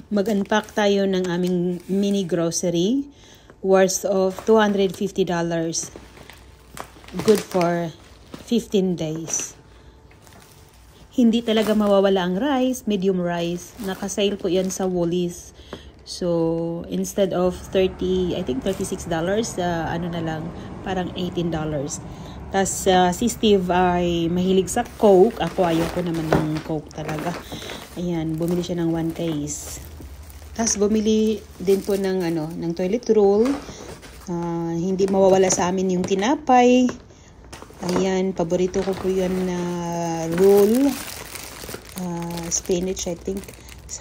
Mag-unpack tayo ng aming mini grocery worth of $250. Good for 15 days. Hindi talaga mawawala ang rice, medium rice. Naka-sale po yan sa Woolies. So, instead of $30, I think $36, ano na lang, parang $18. Tapos, si Steve ay mahilig sa Coke. Ako, ayoko naman ng Coke talaga. Ayan, bumili siya ng 1 case. Tapos, bumili din po ng, ng toilet roll. Hindi mawawala sa amin yung tinapay. Ayan, paborito ko po yan na roll. Spinach, I think.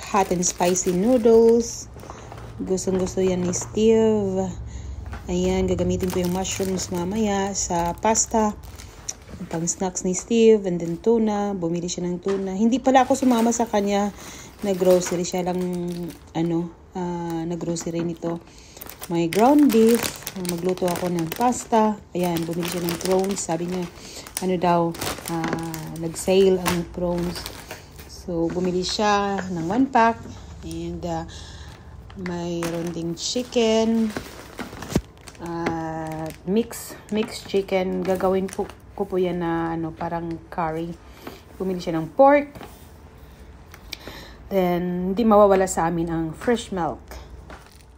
Hot and spicy noodles. Gustong-gusto yan ni Steve. Ayan, gagamitin ko yung mushrooms mamaya sa pasta. Pang snacks ni Steve. And then tuna. Bumili siya ng tuna. Hindi pala ako sumama sa kanya na grocery. Siya lang, na grocery nito. May ground beef. Magluto ako ng pasta. Ayan, bumili siya ng prawns. Sabi niya, nag-sale ang prawns. So, bumili siya ng 1 pack. And, mayroon ding chicken. Mixed chicken. Gagawin ko po yan na, parang curry. Bumili siya ng pork. Then, hindi mawawala sa amin ang fresh milk.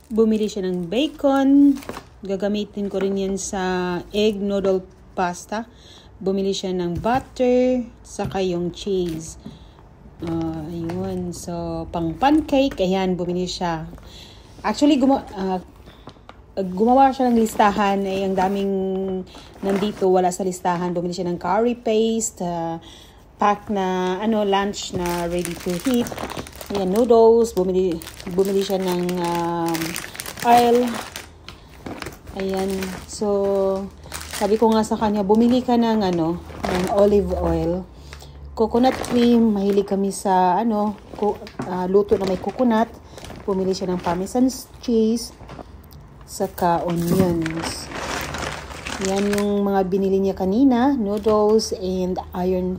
Bumili siya ng bacon. Gagamitin ko rin yan sa egg noodle pasta. Bumili siya ng butter. Saka yung cheese. Ayun. So, pang pancake. Ayan, bumili siya. Actually, gumawa siya ng listahan. Ang daming nandito. Wala sa listahan. Bumili siya ng curry paste. Pack na, lunch na ready to heat. Ayan, noodles. Bumili siya ng oil. Ayan. So, sabi ko nga sa kanya, bumili ka ng, ng olive oil. Coconut cream. Mahilig kami sa, luto na may coconut. Bumili siya ng parmesan cheese. Saka onions. Yan yung mga binili niya kanina. Noodles and iron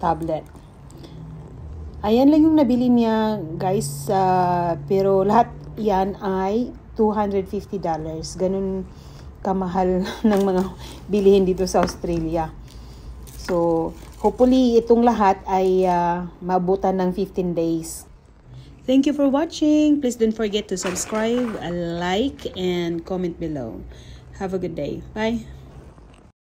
tablet. Ayan lang yung nabili niya, guys. Pero lahat yan ay $250. Ganun kamahal ng mga bilihin dito sa Australia. So, hopefully itong lahat ay mabutan ng 15 days. Thank you for watching. Please don't forget to subscribe, like, and comment below. Have a good day. Bye.